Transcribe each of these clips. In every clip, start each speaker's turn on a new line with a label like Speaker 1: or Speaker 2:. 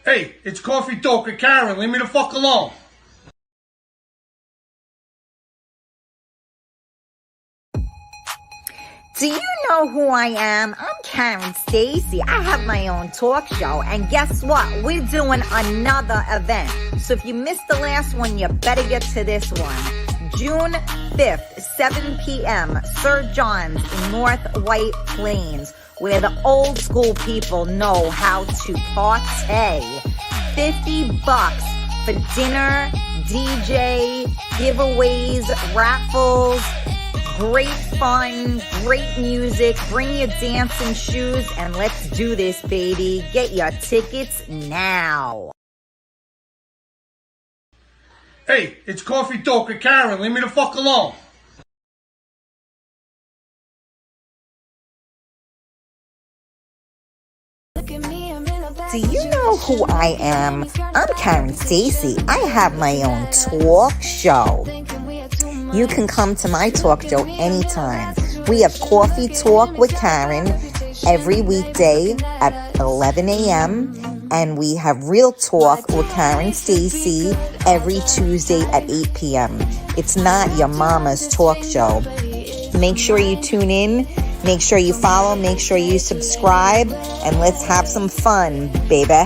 Speaker 1: Hey, it's Coffee Talk with Karen. Leave me the fuck alone.
Speaker 2: Do you know who I am? I'm Karen Stacy. I have my own talk show. And guess what? We're doing another event. So if you missed the last one, you better get to this one. June 5th, 7 p.m., Sir John's in North White Plains, where the old school people know how to party. $50 for dinner, DJ, giveaways, raffles. Great fun, great music. Bring your dancing shoes and let's do this, baby. Get your tickets now.
Speaker 1: Hey, it's Coffee Talk with Karen. Leave me the fuck alone.
Speaker 2: Do you know who I am? I'm Karen Stacy. I have my own talk show. You can come to my talk show anytime. We have Coffee Talk with Karen every weekday at 11 a.m. And we have Real Talk with Karen Stacy every Tuesday at 8 p.m. It's not your mama's talk show. Make sure you tune in. Make sure you follow. Make sure you subscribe. And let's have some fun, baby.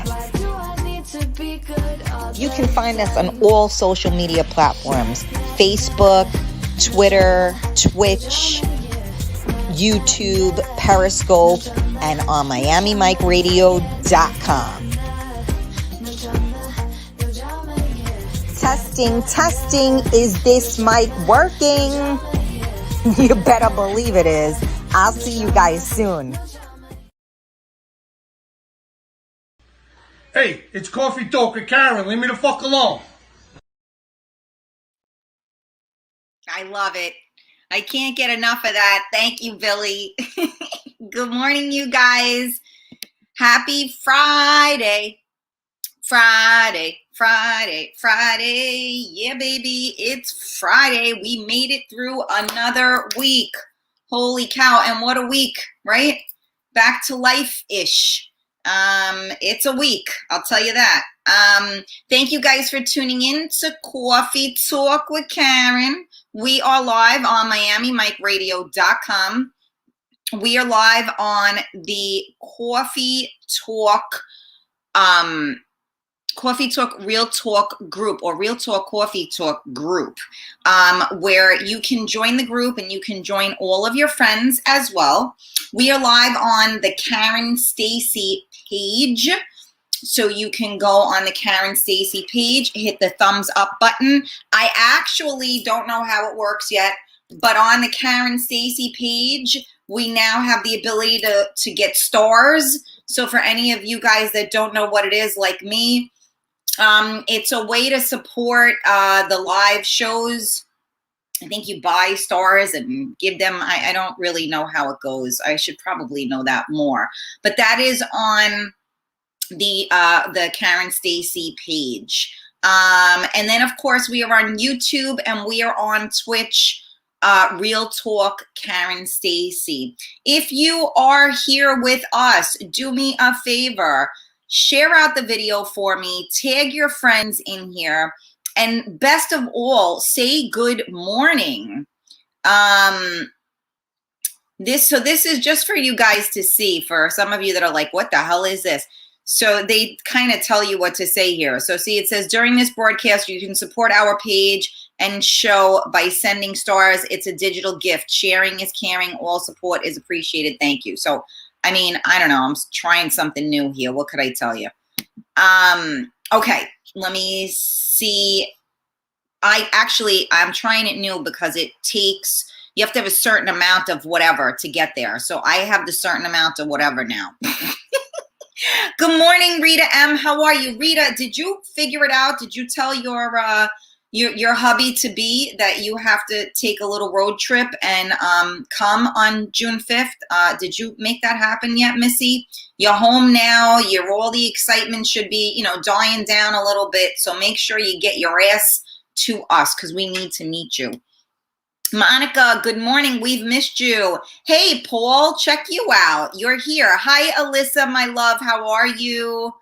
Speaker 2: You can find us on all social media platforms. Facebook, Twitter, Twitch, YouTube, Periscope, and on MiamiMikeRadio.com. Testing, is this mic working? You better believe it is. I'll see you guys soon.
Speaker 1: Hey, it's Coffee Talk with Karen. Leave me the fuck alone.
Speaker 3: I love it. I can't get enough of that. Thank you, Billy. Good morning, you guys. Happy Friday. Friday. Yeah, baby. It's Friday. We made it through another week. Holy cow. And what a week, right? Back to life-ish. It's a week. I'll tell you that. Thank you guys for tuning in to Coffee Talk with Karen. We are live on MiamiMikeRadio.com. We are live on the Coffee Talk Real Talk group, or Real Talk Coffee Talk group, where you can join the group and you can join all of your friends as well. We are live on the Karen Stacy page. So you can go on the Karen Stacy page, hit the thumbs up button. I actually don't know how it works yet, but on the Karen Stacy page, we now have the ability to get stars. So for any of you guys that don't know what it is, like me, it's a way to support the live shows. I think you buy stars and give them, I don't really know how it goes. I should probably know that more. But that is on the Karen Stacy page. And then, of course, we are on YouTube and we are on Twitch, Real Talk Karen Stacy. If you are here with us, do me a favor. Share out the video for me. Tag your friends in here. And best of all, say good morning. This is just for you guys to see. For some of you that are like, what the hell is this? So they kind of tell you what to say here. So see, it says, during this broadcast, you can support our page and show by sending stars. It's a digital gift. Sharing is caring. All support is appreciated. Thank you. So, I mean, I don't know. I'm trying something new here. What could I tell you? Okay, let me see. I'm trying it new because it takes, you have to have a certain amount of whatever to get there. So I have the certain amount of whatever now. Good morning, Rita M. How are you? Rita, did you figure it out? Did you tell your hubby to be that you have to take a little road trip and come on June 5th? Did you make that happen yet, Missy? You're home now. All the excitement should be, dying down a little bit. So make sure you get your ass to us because we need to meet you. Monica, good morning. We've missed you. Hey, Paul, check you out. You're here. Hi, Alyssa, my love. How are you?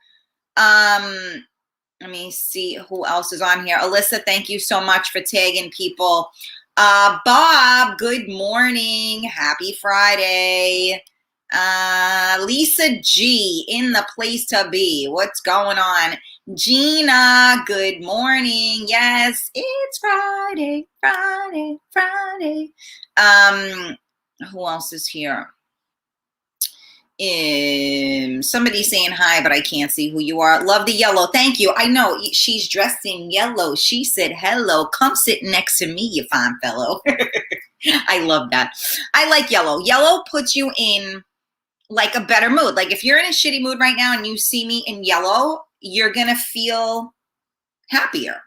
Speaker 3: Let me see who else is on here. Alyssa, thank you so much for tagging people. Bob, good morning. Happy Friday. Lisa G, in the place to be. What's going on? Gina, good morning. Yes, it's Friday, Friday, Friday. Who else is here? Somebody saying hi, but I can't see who you are. Love the yellow. Thank you. I know she's dressed in yellow. She said hello. Come sit next to me, you fine fellow. I love that. I like yellow. Yellow puts you in like a better mood. Like if you're in a shitty mood right now and you see me in yellow, you're gonna feel happier.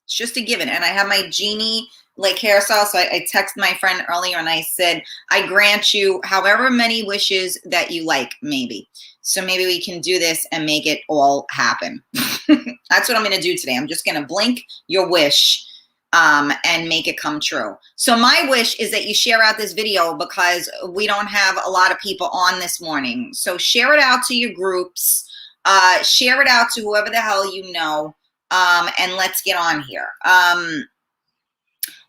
Speaker 3: It's just a given. And I have my genie like hairstyle. So I texted my friend earlier and I said, I grant you however many wishes that you like, maybe. So maybe we can do this and make it all happen. That's what I'm going to do today. I'm just going to blink your wish and make it come true. So my wish is that you share out this video because we don't have a lot of people on this morning. So share it out to your groups, share it out to whoever the hell you know, and let's get on here.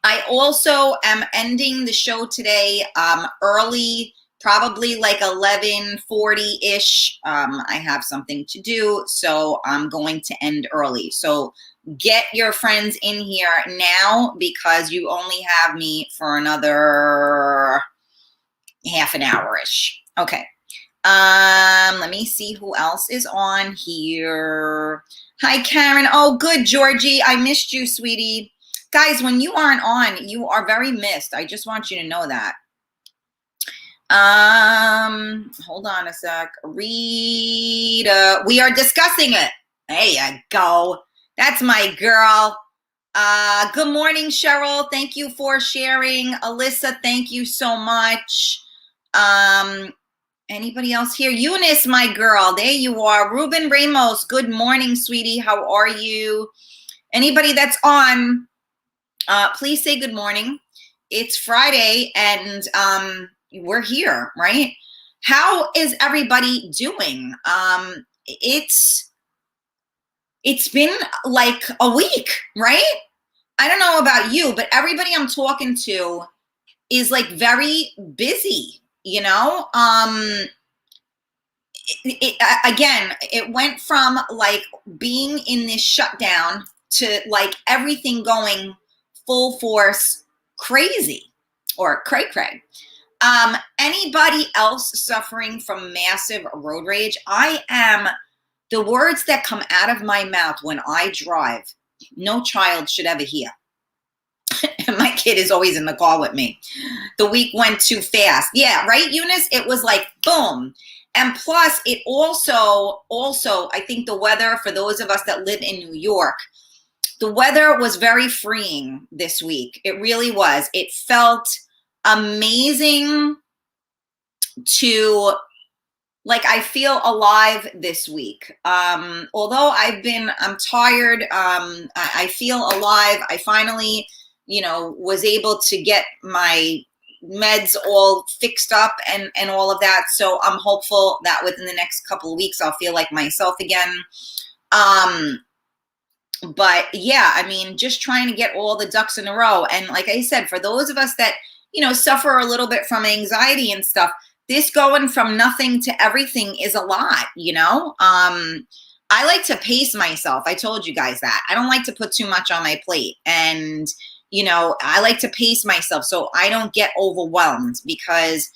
Speaker 3: I also am ending the show today early, probably like 11:40-ish. I have something to do, so I'm going to end early. So get your friends in here now because you only have me for another half an hour-ish. Okay. Let me see who else is on here. Hi, Karen. Oh, good, Georgie. I missed you, sweetie. Guys, when you aren't on, you are very missed. I just want you to know that. Hold on a sec. Rita, we are discussing it. There you go. That's my girl. Good morning, Cheryl. Thank you for sharing. Alyssa, thank you so much. Anybody else here? Eunice, my girl. There you are. Ruben Ramos. Good morning, sweetie. How are you? Anybody that's on, please say good morning. It's Friday and we're here, right? How is everybody doing? It's been like a week, right? I don't know about you, but everybody I'm talking to is like very busy, you know? Again, it went from like being in this shutdown to like everything going full force crazy or cray-cray. Anybody else suffering from massive road rage? The words that come out of my mouth when I drive, no child should ever hear. And my kid is always in the car with me. The week went too fast. Yeah, right, Eunice? It was like, boom. And plus, it also, I think the weather, for those of us that live in New York, the weather was very freeing this week. It really was. It felt amazing to, like, I feel alive this week. Although I'm tired, I feel alive. I finally, was able to get my meds all fixed up and all of that. So I'm hopeful that within the next couple of weeks, I'll feel like myself again. But yeah, I mean, just trying to get all the ducks in a row. And like I said, for those of us that, suffer a little bit from anxiety and stuff, this going from nothing to everything is a lot, I like to pace myself. I told you guys that. I don't like to put too much on my plate. And, I like to pace myself so I don't get overwhelmed because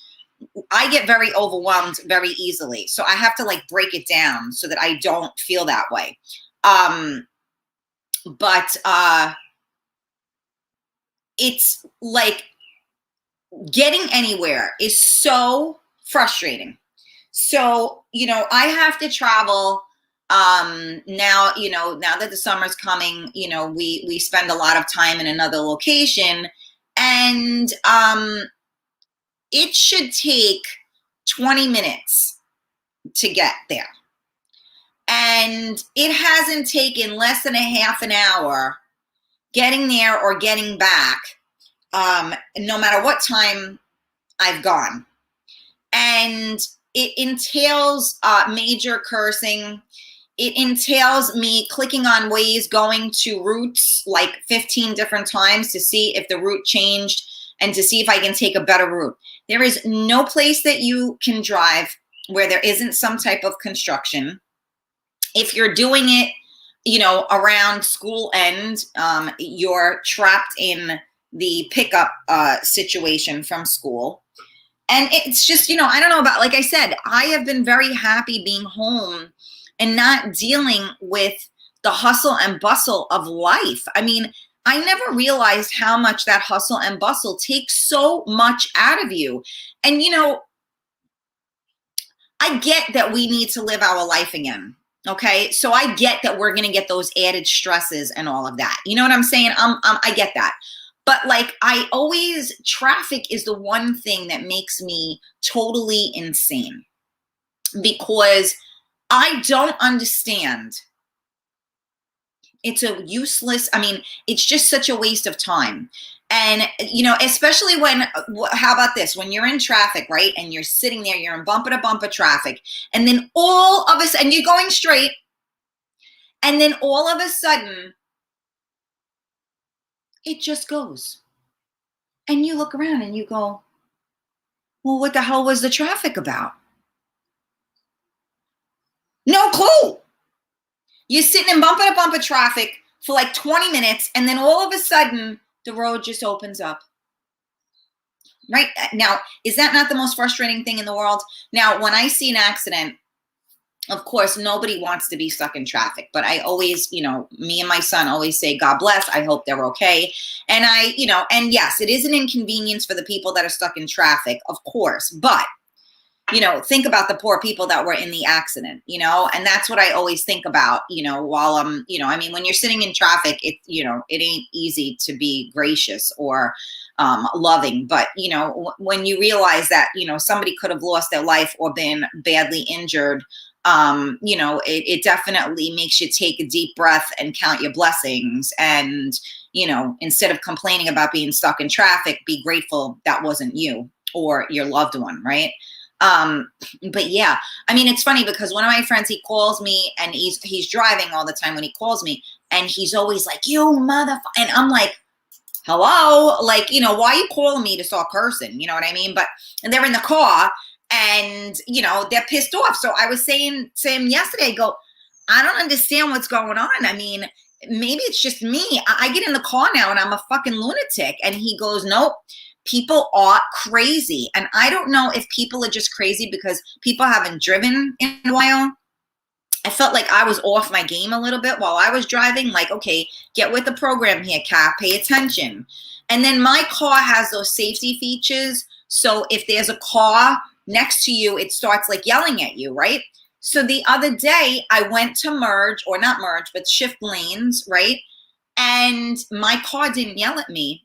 Speaker 3: I get very overwhelmed very easily. So I have to like break it down so that I don't feel that way. But it's like getting anywhere is so frustrating. So, I have to travel now, now that the summer's coming, we spend a lot of time in another location and it should take 20 minutes to get there. And it hasn't taken less than a half an hour getting there or getting back, no matter what time I've gone. And it entails major cursing. it entails me clicking on Waze, going to routes like 15 different times to see if the route changed and to see if I can take a better route. There is no place that you can drive where there isn't some type of construction. If you're doing it, you know, around school end, you're trapped in the pickup situation from school. And it's just, you know, I don't know about, like I said, I have been very happy being home and not dealing with the hustle and bustle of life. I mean, I never realized how much that hustle and bustle takes so much out of you. And, you know, I get that we need to live our life again. Okay. So I get that we're going to get those added stresses and all of that. You know what I'm saying? I get that. But like, traffic is the one thing that makes me totally insane, because I don't understand. It's a useless, I mean, it's just such a waste of time. And, you know, especially when, how about this? When you're in traffic, right? And you're sitting there, you're in bumper to bumper traffic. And then all of a sudden, you're going straight. And then all of a sudden, it just goes. And you look around and you go, well, what the hell was the traffic about? No clue. You're sitting in bumper to bumper traffic for like 20 minutes, and then all of a sudden, the road just opens up. Right? Now, is that not the most frustrating thing in the world? Now, when I see an accident, of course, nobody wants to be stuck in traffic, but I always, you know, me and my son always say, God bless, I hope they're okay. And you know, and yes, it is an inconvenience for the people that are stuck in traffic, of course, but you know, think about the poor people that were in the accident, you know, and that's what I always think about, you know, while I'm, you know, I mean, when you're sitting in traffic, it, you know, it ain't easy to be gracious or loving, but, you know, when you realize that, you know, somebody could have lost their life or been badly injured, you know, it definitely makes you take a deep breath and count your blessings. And, you know, instead of complaining about being stuck in traffic, be grateful that wasn't you or your loved one, right? But yeah, I mean, it's funny because one of my friends, he calls me and he's driving all the time when he calls me, and he's always like, you motherfucker. And I'm like, hello, like, you know, why are you calling me to start cursing? You know what I mean? But, and they're in the car and, you know, they're pissed off. So I was saying to him yesterday, I go, I don't understand what's going on. I mean, maybe it's just me. I get in the car now and I'm a fucking lunatic. And he goes, nope. People are crazy. And I don't know if people are just crazy because people haven't driven in a while. I felt like I was off my game a little bit while I was driving. Like, okay, get with the program here, Kat, pay attention. And then my car has those safety features. So if there's a car next to you, it starts like yelling at you, right? So the other day I went to merge, or not merge, but shift lanes, right? And my car didn't yell at me.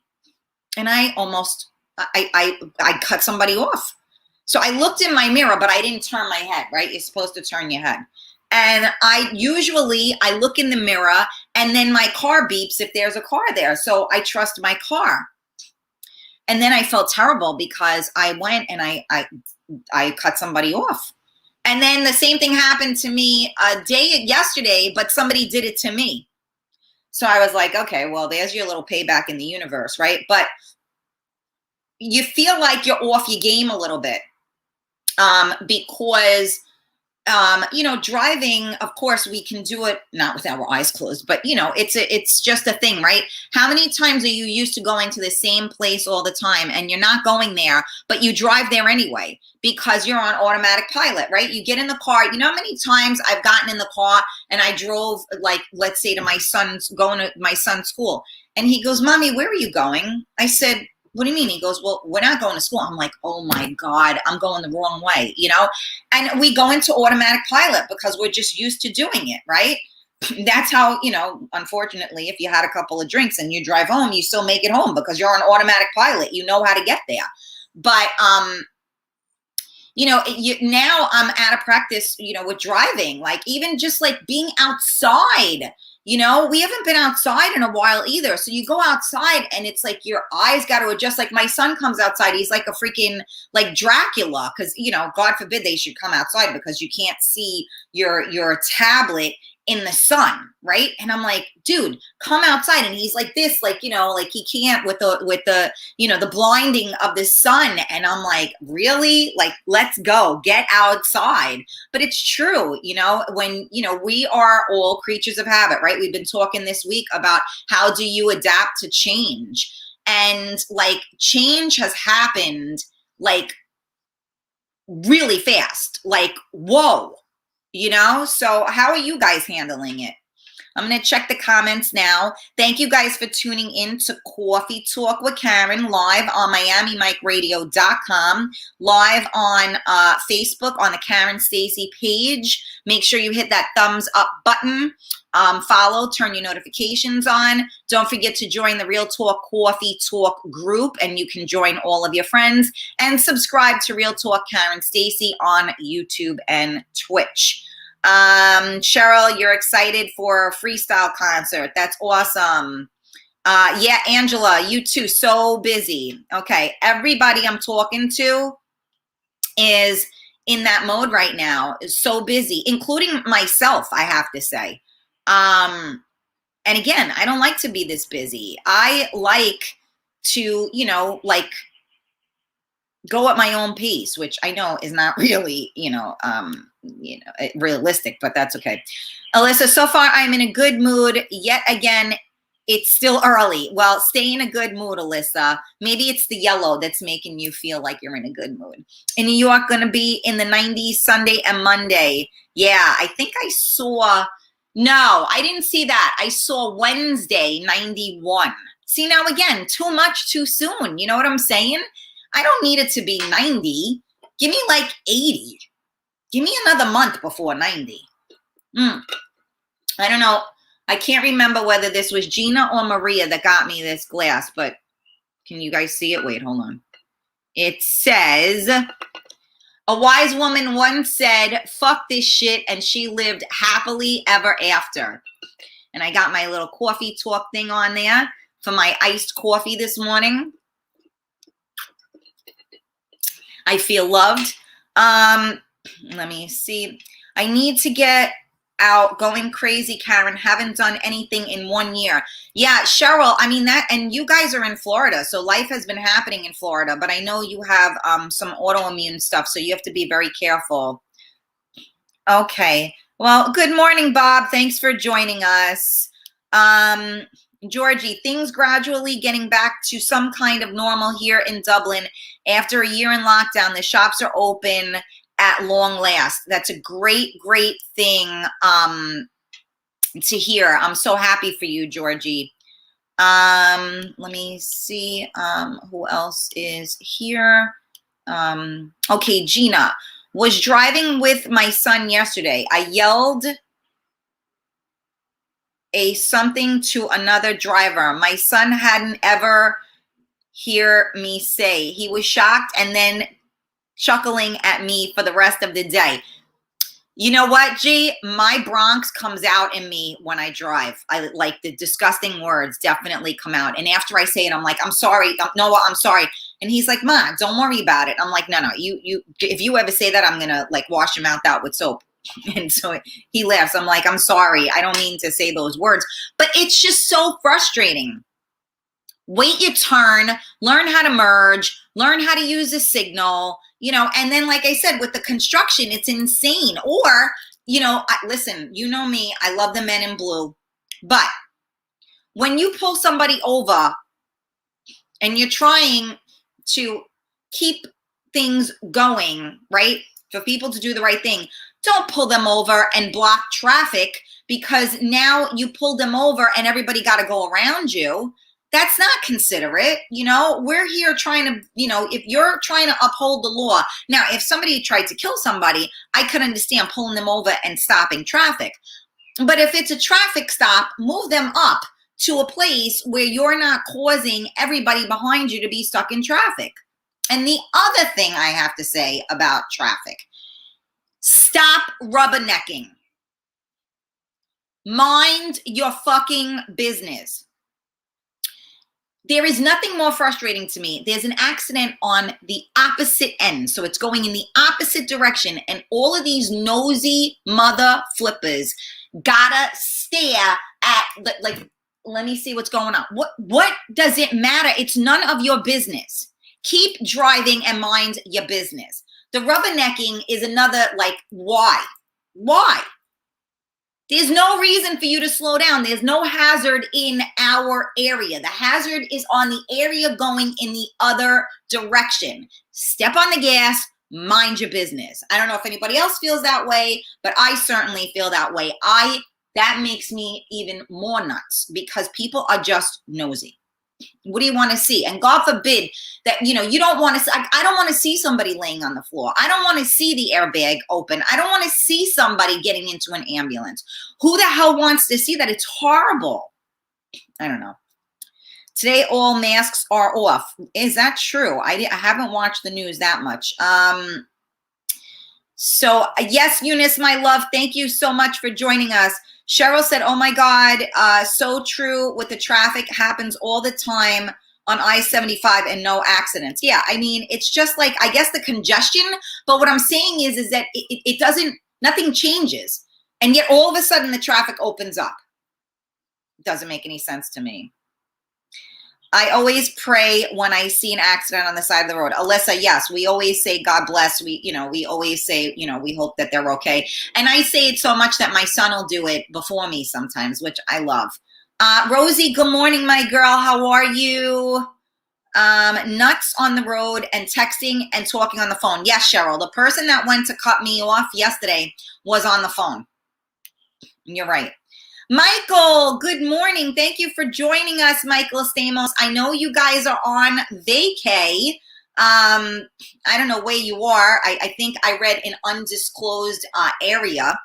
Speaker 3: And I almost, I cut somebody off. So I looked in my mirror, but I didn't turn my head, right? You're supposed to turn your head. And I look in the mirror and then my car beeps if there's a car there. So I trust my car. And then I felt terrible because I went and I cut somebody off. And then the same thing happened to me yesterday, but somebody did it to me. So I was like, okay, well, there's your little payback in the universe, right? But you feel like you're off your game a little bit because, you know, driving, of course, we can do it not with our eyes closed, but, you know, it's just a thing, right? How many times are you used to going to the same place all the time and you're not going there, but you drive there anyway because you're on automatic pilot, right? You get in the car. You know how many times I've gotten in the car and I drove, like, let's say to going to my son's school. And he goes, Mommy, where are you going? I said, what do you mean? He goes, well, we're not going to school. I'm like, oh my God, I'm going the wrong way, you know? And we go into automatic pilot because we're just used to doing it, right? That's how, you know, unfortunately, if you had a couple of drinks and you drive home, you still make it home because you're on automatic pilot. You know how to get there. But, you know, now I'm out of practice, you know, with driving, like even just like being outside, You know, we haven't been outside in a while either. So you go outside and it's like your eyes got to adjust. Like my son comes outside, he's like a freaking like Dracula, because, you know, God forbid they should come outside because you can't see your tablet in the sun, right? And I'm like, dude, come outside. And he's like this, like, you know, like he can't with the you know, the blinding of the sun. And I'm like, really? Like, let's go, get outside. But it's true, you know, when, you know, we are all creatures of habit, right? We've been talking this week about how do you adapt to change? And like change has happened like really fast, like, whoa. You know, so how are you guys handling it? I'm going to check the comments now. Thank you guys for tuning in to Coffee Talk with Karen live on MiamiMikeRadio.com, live on Facebook on the Karen Stacy page. Make sure you hit that thumbs up button. Follow, turn your notifications on. Don't forget to join the Real Talk Coffee Talk group, and you can join all of your friends. And subscribe to Real Talk Karen Stacy on YouTube and Twitch. Cheryl, you're excited for a freestyle concert. That's awesome. Yeah, Angela, you too. So busy. Okay, everybody I'm talking to is in that mode right now. Is so busy, including myself, I have to say. And again, I don't like to be this busy. I like to, you know, like go at my own pace, which I know is not really, realistic, but that's okay. Alyssa, so far I'm in a good mood. Yet again, it's still early. Well, stay in a good mood, Alyssa. Maybe it's the yellow that's making you feel like you're in a good mood. In New York, going to be in the 90s Sunday and Monday. Yeah, I think I saw... No, I didn't see that. I saw Wednesday, 91. See, now again, too much too soon. You know what I'm saying? I don't need it to be 90. Give me like 80. Give me another month before 90. I don't know. I can't remember whether this was Gina or Maria that got me this glass, but can you guys see it? Wait, hold on. It says... A wise woman once said, fuck this shit, and she lived happily ever after. And I got my little coffee talk thing on there for my iced coffee this morning. I feel loved. Let me see. I need to get out going crazy, Karen. Haven't done anything in 1 year. Yeah, Cheryl, I mean that, and you guys are in Florida, so life has been happening in Florida, but I know you have some autoimmune stuff, so you have to be very careful. Okay. Well, good morning, Bob. Thanks for joining us. Georgie, things gradually getting back to some kind of normal here in Dublin. After a year in lockdown, the shops are open at long last. That's a great, great thing to hear. I'm so happy for you, Georgie. Let me see who else is here. Okay, Gina. Was driving with my son yesterday. I yelled something to another driver. My son hadn't ever hear me say. He was shocked and then chuckling at me for the rest of the day. You know what, G? My Bronx comes out in me when I drive. I like the disgusting words definitely come out. And after I say it, I'm like, I'm sorry. Noah, I'm sorry. And he's like, Ma, don't worry about it. I'm like, no, you, if you ever say that, I'm going to like wash your mouth out with soap. And so he laughs. I'm like, I'm sorry. I don't mean to say those words, but it's just so frustrating. Wait your turn, learn how to merge, learn how to use a signal, you know, and then like I said, with the construction, it's insane. Or, you know, listen, you know me, I love the men in blue, but when you pull somebody over and you're trying to keep things going, right, for people to do the right thing, don't pull them over and block traffic because now you pulled them over and everybody got to go around you. That's not considerate. You know, we're here trying to, you know, if you're trying to uphold the law. Now, if somebody tried to kill somebody, I could understand pulling them over and stopping traffic. But if it's a traffic stop, move them up to a place where you're not causing everybody behind you to be stuck in traffic. And the other thing I have to say about traffic, stop rubbernecking. Mind your fucking business. There is nothing more frustrating to me. There's an accident on the opposite end. So it's going in the opposite direction. And all of these nosy mother flippers gotta stare at, like, let me see what's going on. What does it matter? It's none of your business. Keep driving and mind your business. The rubbernecking is another, like, why? Why? There's no reason for you to slow down. There's no hazard in our area. The hazard is on the area going in the other direction. Step on the gas, mind your business. I don't know if anybody else feels that way, but I certainly feel that way. That makes me even more nuts because people are just nosy. What do you want to see? And God forbid that, you don't want to see, I don't want to see somebody laying on the floor. I don't want to see the airbag open. I don't want to see somebody getting into an ambulance. Who the hell wants to see that? It's horrible. I don't know. Today, all masks are off. Is that true? I haven't watched the news that much. So yes, Eunice, my love, thank you so much for joining us. Cheryl said, oh my God, so true with the traffic happens all the time on I-75 and no accidents. Yeah, I mean, it's just like, I guess the congestion, but what I'm saying is that it doesn't, nothing changes. And yet all of a sudden the traffic opens up. It doesn't make any sense to me. I always pray when I see an accident on the side of the road. Alyssa, yes, we always say God bless. We always say, we hope that they're okay. And I say it so much that my son will do it before me sometimes, which I love. Rosie, good morning, my girl. How are you? Nuts on the road and texting and talking on the phone. Yes, Cheryl, the person that went to cut me off yesterday was on the phone. You're right. Michael, good morning. Thank you for joining us, Michael Stamos. I know you guys are on vacay. I don't know where you are. I think I read an undisclosed area,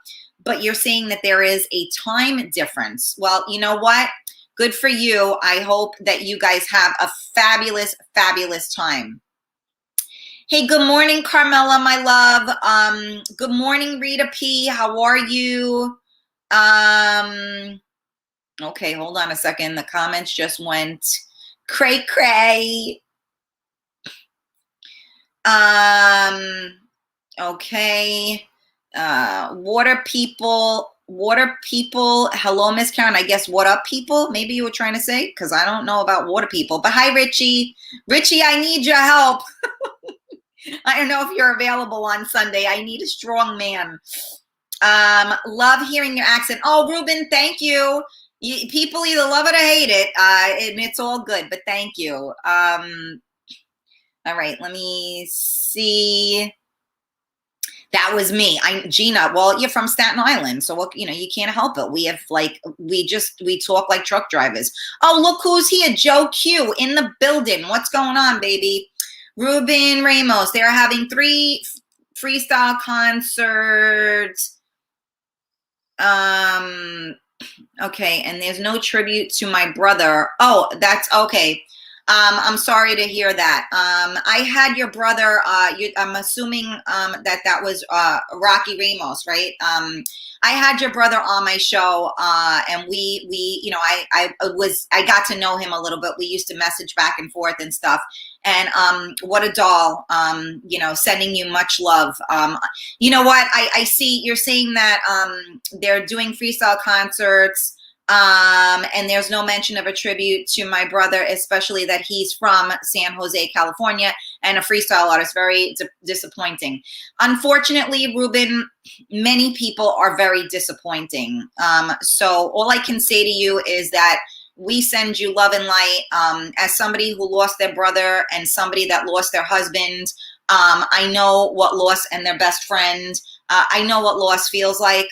Speaker 3: but you're saying that there is a time difference. Well, you know what? Good for you. I hope that you guys have a fabulous, fabulous time. Hey, good morning, Carmela, my love. Good morning, Rita P. How are you? Okay, hold on a second. The comments just went cray cray. Okay. Water people. Hello, Miss Karen. I guess what up, people? Maybe you were trying to say, because I don't know about water people. But hi, Richie. Richie, I need your help. I don't know if you're available on Sunday. I need a strong man. Love hearing your accent. Oh, Ruben, thank you. People either love it or hate it, and it's all good, but thank you. All right, let me see. That was me. Gina, well, you're from Staten Island, so what, you can't help it. We have we talk like truck drivers. Oh, look who's here. Joe Q in the building. What's going on, baby? Ruben Ramos. They're having 3 freestyle concerts. Okay, and there's no tribute to my brother. Oh, that's okay. I'm sorry to hear that. I had your brother, I'm assuming that was Rocky Ramos, right? I had your brother on my show, and we I got to know him a little bit. We used to message back and forth and stuff. And what a doll, sending you much love. You know what? I see you're saying that they're doing freestyle concerts. And there's no mention of a tribute to my brother, especially that he's from San Jose, California, and a freestyle artist. Very disappointing. Unfortunately, Ruben, many people are very disappointing. So all I can say to you is that we send you love and light. As somebody who lost their brother and somebody that lost their husband, I know what loss and their best friend. I know what loss feels like.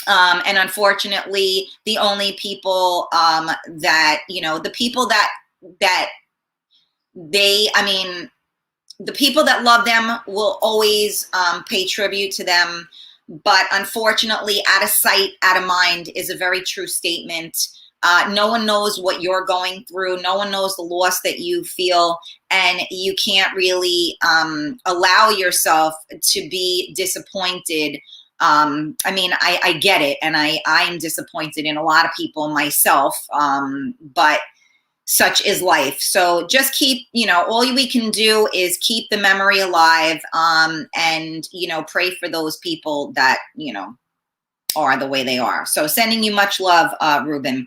Speaker 3: And unfortunately, the only people that, the people that the people that love them will always pay tribute to them. But unfortunately, out of sight, out of mind is a very true statement. No one knows what you're going through. No one knows the loss that you feel. And you can't really allow yourself to be disappointed I mean, I get it, and I'm disappointed in a lot of people myself, but such is life. So just keep, all we can do is keep the memory alive, and, pray for those people that, are the way they are. So sending you much love, Ruben.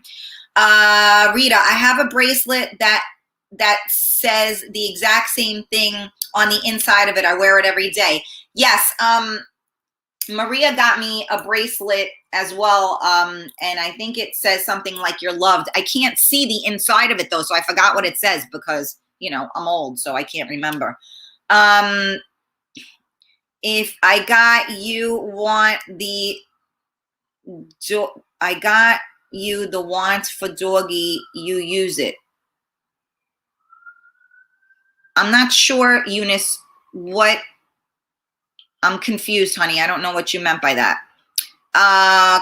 Speaker 3: Rita, I have a bracelet that says the exact same thing on the inside of it. I wear it every day. Yes. Maria got me a bracelet as well, and I think it says something like "you're loved." I can't see the inside of it though, so I forgot what it says because I'm old, so I can't remember. If I got you I got you the want for doggy, you use it. I'm not sure, Eunice, what. I'm confused, honey. I don't know what you meant by that.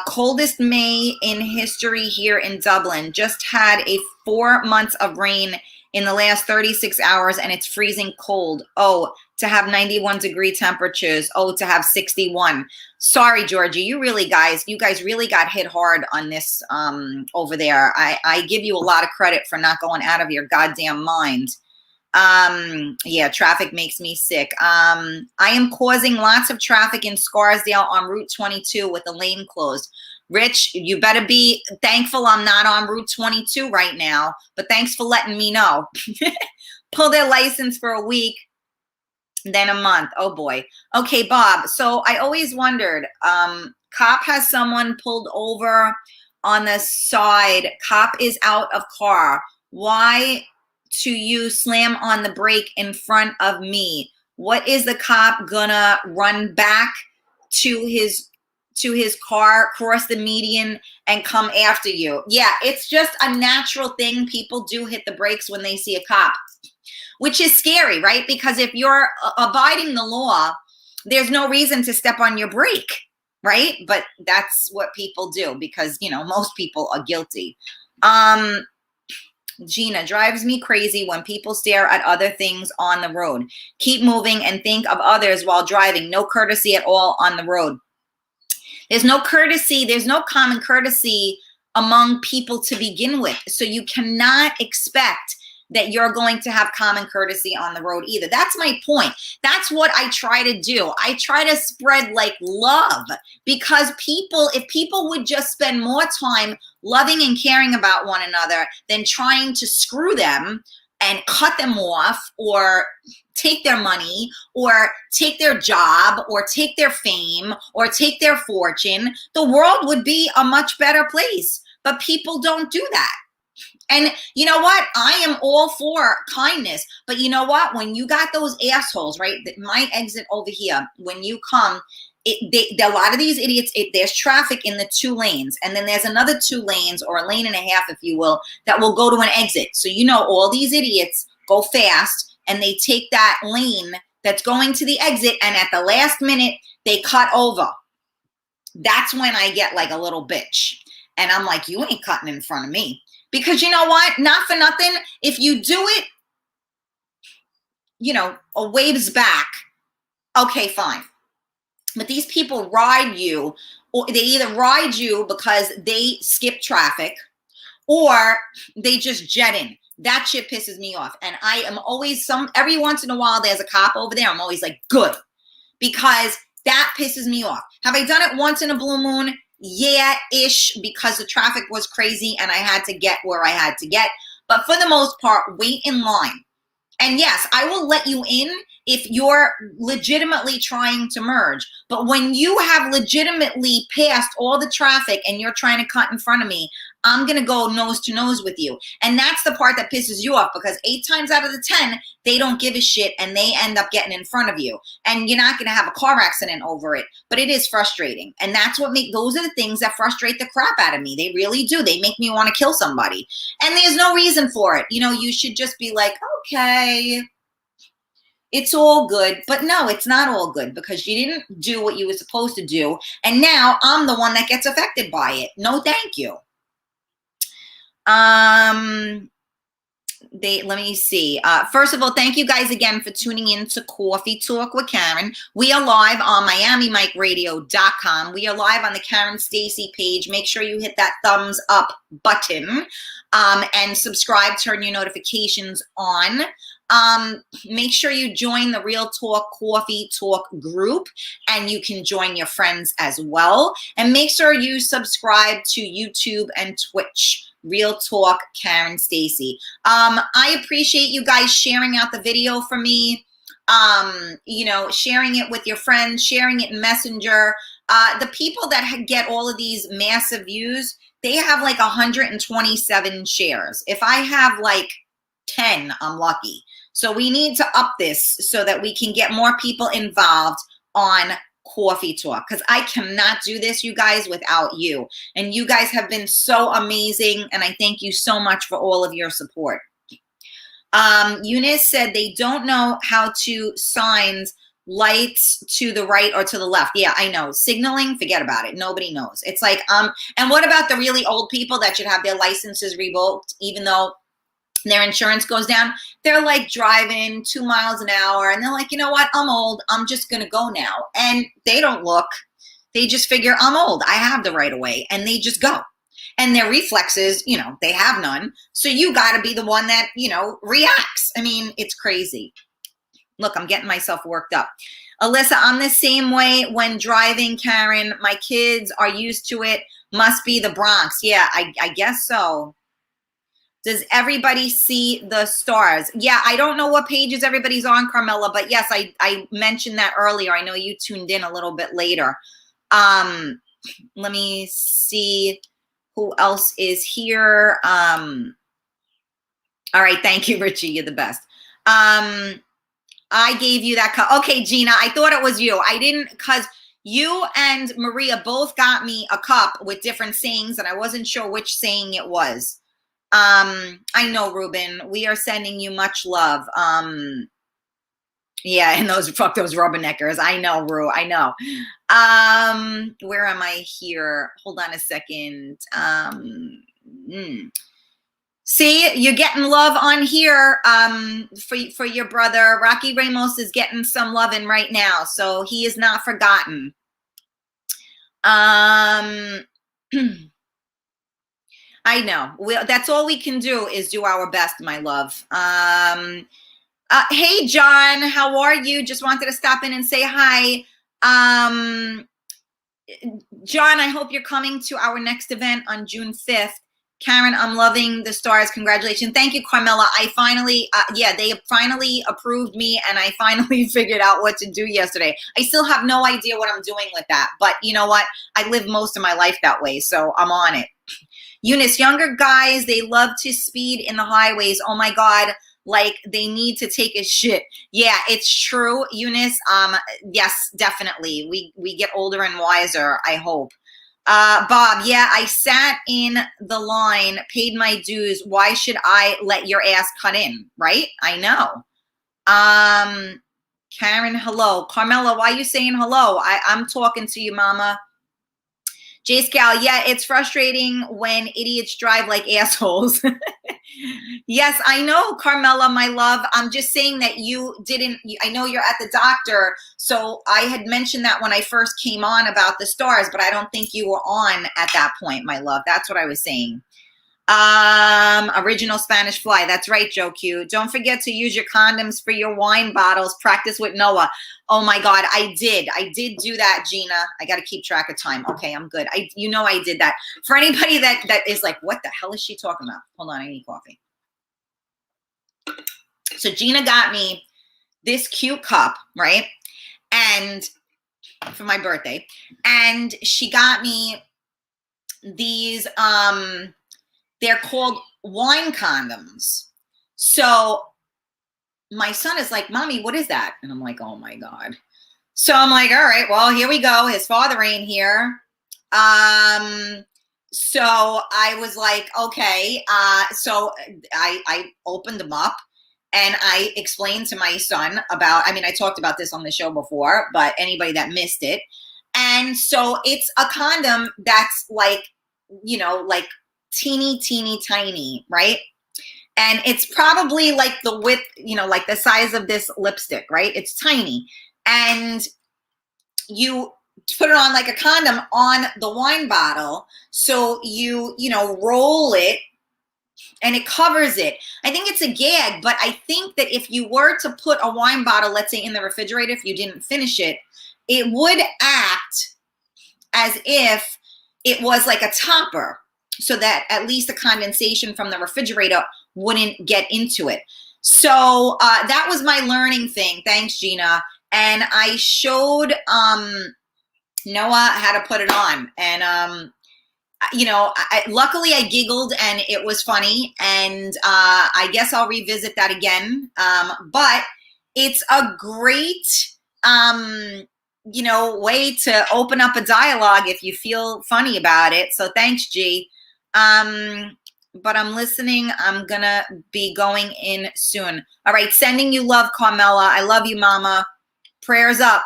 Speaker 3: Coldest May in history here in Dublin. Just had 4 months of rain in the last 36 hours and it's freezing cold. Oh, to have 91-degree temperatures. Oh, to have 61. Sorry, Georgie. You guys really got hit hard on this over there. I give you a lot of credit for not going out of your goddamn mind. Yeah, traffic makes me sick. I am causing lots of traffic in Scarsdale on Route 22 with the lane closed. Rich, you better be thankful I'm not on Route 22 right now, but thanks for letting me know. Pull their license for a week, then a month. Oh boy. Okay, Bob. So I always wondered, cop has someone pulled over on the side. Cop is out of car. Why to you slam on the brake in front of me? What is the cop gonna run back to his car, cross the median, and come after you? Yeah, it's just a natural thing. People do hit the brakes when they see a cop, which is scary, right? Because if you're abiding the law, there's no reason to step on your brake, right? But that's what people do because, most people are guilty. Gina, drives me crazy when people stare at other things on the road. Keep moving and think of others while driving. No courtesy at all on the road. There's no courtesy. There's no common courtesy among people to begin with. So you cannot expect that you're going to have common courtesy on the road either. That's my point. That's what I try to do. I try to spread like love because if people would just spend more time loving and caring about one another than trying to screw them and cut them off or take their money or take their job or take their fame or take their fortune, the world would be a much better place. But people don't do that. And you know what? I am all for kindness. But you know what? When you got those assholes, right? My exit over here, when you come, a lot of these idiots, there's traffic in the 2 lanes. And then there's another 2 lanes or a lane and a half, if you will, that will go to an exit. So, all these idiots go fast and they take that lane that's going to the exit. And at the last minute, they cut over. That's when I get like a little bitch. And I'm like, you ain't cutting in front of me. Because you know what? Not for nothing. If you do it, a waves back, okay, fine. But these people ride you, or they either ride you because they skip traffic, or they just jet in. That shit pisses me off. And I am always every once in a while, there's a cop over there. I'm always like, good, because that pisses me off. Have I done it once in a blue moon? Yeah-ish, because the traffic was crazy and I had to get where I had to get. But for the most part, wait in line. And yes, I will let you in if you're legitimately trying to merge. But when you have legitimately passed all the traffic and you're trying to cut in front of me, I'm going to go nose to nose with you. And that's the part that pisses you off, because 8 times out of the 10, they don't give a shit and they end up getting in front of you. And you're not going to have a car accident over it, but it is frustrating. And that's what those are the things that frustrate the crap out of me. They really do. They make me want to kill somebody. And there's no reason for it. You should just be like, okay, it's all good. But no, it's not all good, because you didn't do what you were supposed to do. And now I'm the one that gets affected by it. No, thank you. let me see. First of all, thank you guys again for tuning in to Coffee Talk with Karen. We are live on MiamiMikeRadio.com. We are live on the Karen Stacy page. Make sure you hit that thumbs up button and subscribe, turn your notifications on. Make sure you join the Real Talk Coffee Talk group, and you can join your friends as well. And make sure you subscribe to YouTube and Twitch. Real Talk Karen Stacy. I appreciate you guys sharing out the video for me, sharing it with your friends, sharing it in Messenger. The people that get all of these massive views, they have like 127 shares. If I have like 10, I'm lucky. So we need to up this so that we can get more people involved on Coffee Talk, because I cannot do this, you guys, without you. And you guys have been so amazing, and I thank you so much for all of your support. Eunice said they don't know how to signs lights to the right or to the left. Yeah, I know. Signaling, forget about it. Nobody knows. It's like, and what about the really old people that should have their licenses revoked, even though their insurance goes down? They're like driving 2 miles an hour and they're like, you know what? I'm old. I'm just going to go now. And they don't look. They just figure I'm old. I have the right of way, and they just go. And their reflexes, they have none. So you got to be the one that, reacts. I mean, it's crazy. Look, I'm getting myself worked up. Alyssa, I'm the same way when driving, Karen. My kids are used to it. Must be the Bronx. Yeah, I guess so. Does everybody see the stars? Yeah, I don't know what pages everybody's on, Carmela, but yes, I mentioned that earlier. I know you tuned in a little bit later. Let me see who else is here. All right, thank you, Richie. You're the best. I gave you that cup. Okay, Gina, I thought it was you. I didn't, because you and Maria both got me a cup with different sayings, and I wasn't sure which saying it was. I know, Ruben, we are sending you much love. Yeah, and fuck those rubberneckers. I know, Ru, I know. Where am I here? Hold on a second. See, you're getting love on here, for your brother. Rocky Ramos is getting some loving right now, so he is not forgotten. I know. That's all we can do is do our best, my love. Hey, John, how are you? Just wanted to stop in and say hi. John, I hope you're coming to our next event on June 5th. Karen, I'm loving the stars. Congratulations. Thank you, Carmela. I finally, they finally approved me, and I finally figured out what to do yesterday. I still have no idea what I'm doing with that, but you know what? I live most of my life that way, so I'm on it. Eunice, younger guys, they love to speed in the highways. Oh my God, like they need to take a shit. Yeah, it's true, Eunice. Yes, definitely. We get older and wiser, I hope. Bob, yeah, I sat in the line, paid my dues. Why should I let your ass cut in, right? I know. Karen, hello. Carmela, why are you saying hello? I'm talking to you, mama. J. Scal, yeah, it's frustrating when idiots drive like assholes. Yes, I know, Carmela, my love. I'm just saying that I know you're at the doctor, so I had mentioned that when I first came on about the stars, but I don't think you were on at that point, my love. That's what I was saying. Original Spanish Fly. That's right, Joe Q. Don't forget to use your condoms for your wine bottles. Practice with Noah. Oh my God, I did do that, Gina. I got to keep track of time. Okay, I'm good. I did that. For anybody that is like, what the hell is she talking about? Hold on, I need coffee. So Gina got me this cute cup, right? And for my birthday, and she got me these, they're called wine condoms. So my son is like, Mommy, what is that? And I'm like, oh my God. So I'm like, all right, well, here we go. His father ain't here. So I was like, okay. So I opened them up and I explained to my son about, I talked about this on the show before, but anybody that missed it. And so it's a condom that's like, like teeny, teeny, tiny, right? And it's probably like the width, like the size of this lipstick, right? It's tiny. And you put it on like a condom on the wine bottle. So you roll it and it covers it. I think it's a gag, but I think that if you were to put a wine bottle, let's say in the refrigerator, if you didn't finish it, it would act as if it was like a topper, so that at least the condensation from the refrigerator wouldn't get into it. So that was my learning thing. Thanks, Gina. And I showed Noah how to put it on. And, luckily I giggled and it was funny. And I guess I'll revisit that again. But it's a great, way to open up a dialogue if you feel funny about it. So thanks, G. But I'm listening. I'm gonna be going in soon. All right, sending you love, Carmela. I love you, Mama. Prayers up.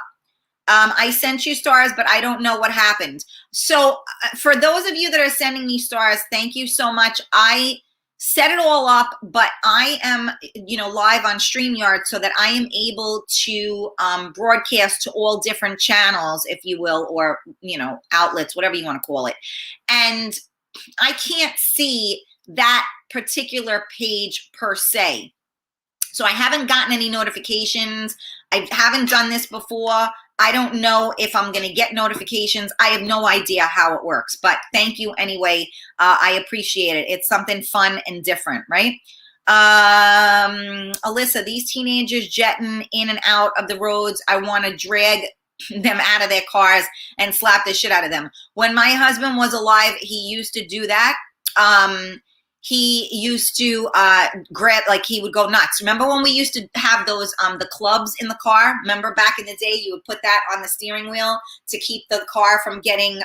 Speaker 3: I sent you stars, but I don't know what happened. So for those of you that are sending me stars, thank you so much. I set it all up, but I am, live on StreamYard so that I am able to broadcast to all different channels, if you will, or, outlets, whatever you want to call it. And I can't see that particular page per se. So I haven't gotten any notifications. I haven't done this before. I don't know if I'm going to get notifications. I have no idea how it works, but thank you anyway. I appreciate it. It's something fun and different, right? Alyssa, these teenagers jetting in and out of the roads, I want to drag them out of their cars and slap the shit out of them. When my husband was alive, he used to do that. He used to grab, like he would go nuts. Remember when we used to have those, the clubs in the car? Remember back in the day, you would put that on the steering wheel to keep the car from getting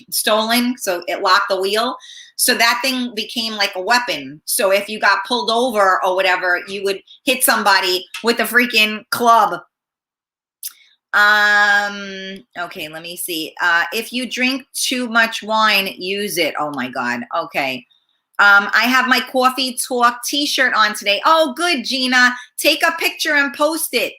Speaker 3: stolen. So it locked the wheel. So that thing became like a weapon. So if you got pulled over or whatever, you would hit somebody with a freaking club. Okay, let me see. If you drink too much wine, use it. Oh my God. Okay. I have my Coffee Talk t-shirt on today. Oh, good, Gina. Take a picture and post it.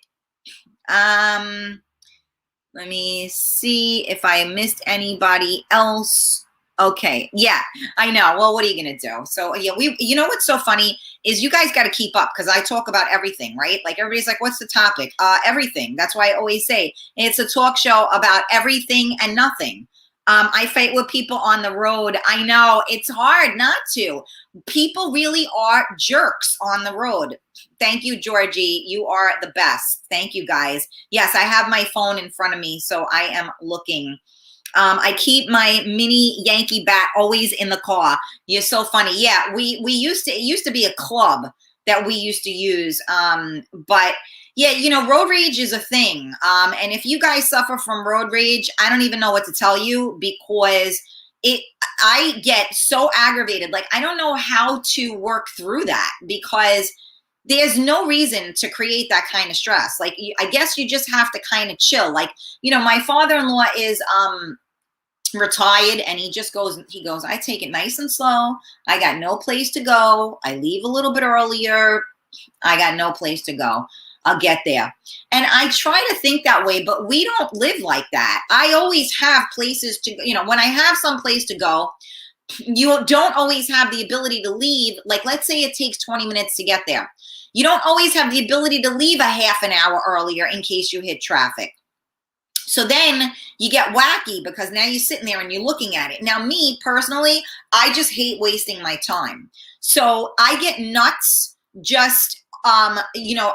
Speaker 3: Let me see if I missed anybody else. Okay. Yeah, I know. Well, what are you going to do? So yeah, what's so funny is you guys got to keep up because I talk about everything, right? Like everybody's like, what's the topic? Everything. That's why I always say it's a talk show about everything and nothing. I fight with people on the road. I know it's hard not to. People really are jerks on the road. Thank you, Georgie. You are the best. Thank you, guys. Yes, I have my phone in front of me, so I am looking. I keep my mini Yankee bat always in the car. You're so funny. Yeah, it used to be a club that we used to use. But yeah, road rage is a thing. And if you guys suffer from road rage, I don't even know what to tell you because I get so aggravated. Like, I don't know how to work through that because there's no reason to create that kind of stress. Like, I guess you just have to kind of chill. Like, my father-in-law is retired and he goes, I take it nice and slow. I got no place to go. I leave a little bit earlier. I got no place to go. I'll get there. And I try to think that way, but we don't live like that. I always have places to, when I have some place to go, you don't always have the ability to leave. Like, let's say it takes 20 minutes to get there. You don't always have the ability to leave a half an hour earlier in case you hit traffic. So then you get wacky because now you're sitting there and you're looking at it. Now, me personally, I just hate wasting my time. So I get nuts just,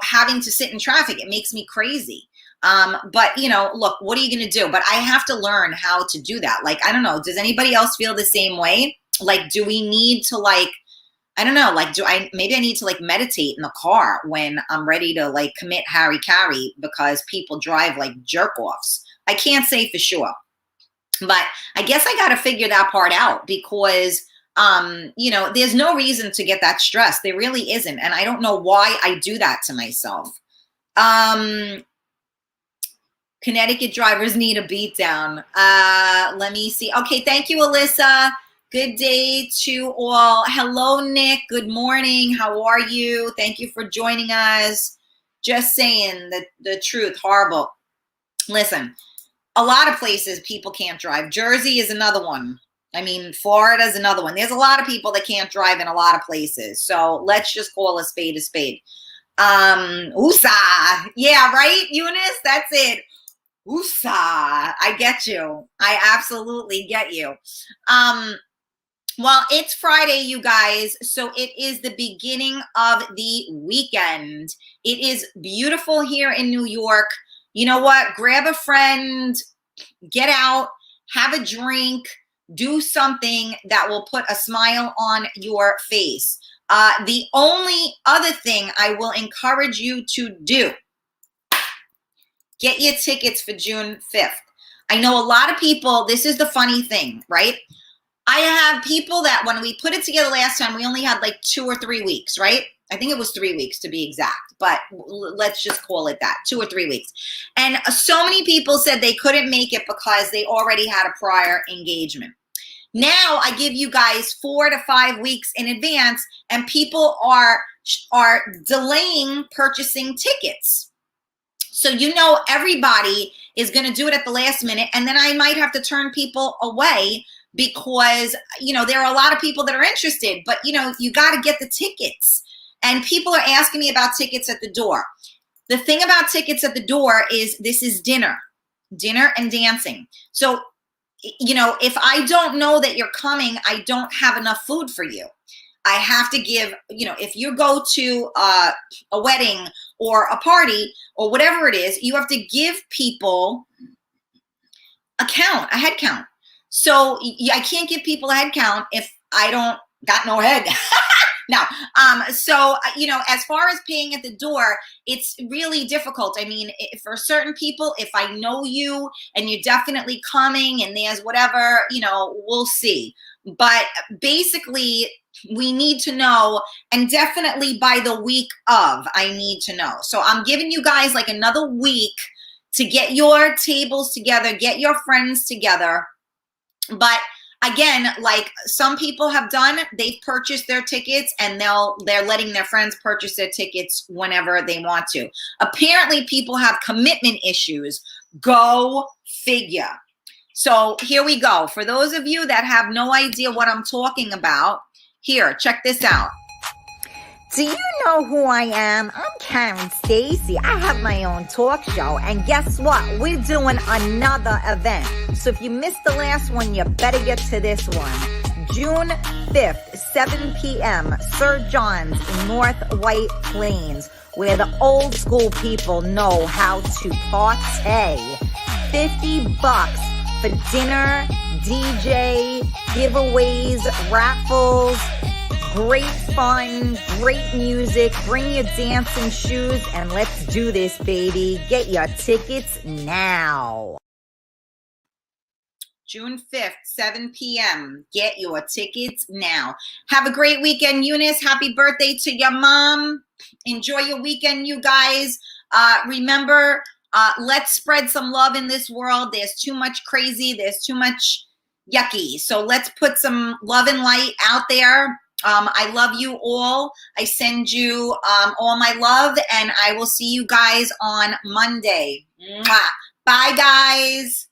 Speaker 3: having to sit in traffic. It makes me crazy. But look, what are you going to do? But I have to learn how to do that. Like, I don't know. Does anybody else feel the same way? Like, do we need to I don't know, maybe I need to meditate in the car when I'm ready to commit harry-carry because people drive like jerk-offs. I can't say for sure, but I guess I got to figure that part out because, there's no reason to get that stressed. There really isn't. And I don't know why I do that to myself. Connecticut drivers need a beat down. Let me see. Okay. Thank you, Alyssa. Good day to all. Hello, Nick. Good morning. How are you? Thank you for joining us. Just saying the truth. Horrible. Listen, a lot of places people can't drive. Jersey is another one. I mean, Florida is another one. There's a lot of people that can't drive in a lot of places. So let's just call a spade a spade. USA. Yeah, right, Eunice? That's it. USA. I get you. I absolutely get you. Well, it's Friday, you guys, so it is the beginning of the weekend. It is beautiful here in New York. You know what? Grab a friend, get out, have a drink, do something that will put a smile on your face. The only other thing I will encourage you to do, get your tickets for June 5th. I know a lot of people, this is the funny thing, right? I have people that when we put it together last time, we only had like 2 or 3 weeks, right? I think it was 3 weeks to be exact, but let's just call it that, 2 or 3 weeks. And so many people said they couldn't make it because they already had a prior engagement. Now I give you guys 4 to 5 weeks in advance, and people are delaying purchasing tickets. So you know everybody is going to do it at the last minute, and then I might have to turn people away because, you know, there are a lot of people that are interested, but, you know, you got to get the tickets. And people are asking me about tickets at the door. The thing about tickets at the door is this is dinner and dancing. So, you know, if I don't know that you're coming, I don't have enough food for you. I have to give, you know, if you go to a wedding or a party or whatever it is, you have to give people a head count. So I can't give people a head count if I don't got no head. Now, so, you know, as far as paying at the door, it's really difficult. I mean, for certain people, if I know you and you're definitely coming and there's whatever, you know, we'll see. But basically, we need to know, and definitely by the week of, I need to know. So I'm giving you guys like another week to get your tables together, get your friends together. But again, like some people have done, they've purchased their tickets and they're letting their friends purchase their tickets whenever they want to. Apparently, people have commitment issues. Go figure. So here we go. For those of you that have no idea what I'm talking about, here, check this out.
Speaker 2: Do you know who I am? I'm Karen Stacy. I have my own talk show, and guess what? We're doing another event. So if you missed the last one, you better get to this one. June 5th, 7 p.m., Sir John's in North White Plains, where the old school people know how to party. $50 for dinner, DJ, giveaways, raffles. Great fun, great music. Bring your dancing shoes and let's do this, baby. Get your tickets now.
Speaker 3: June 5th, 7 p.m. Get your tickets now. Have a great weekend, Eunice. Happy birthday to your mom. Enjoy your weekend, you guys. Remember, let's spread some love in this world. There's too much crazy. There's too much yucky. So let's put some love and light out there. I love you all. I send you all my love, and I will see you guys on Monday. Mwah. Bye, guys.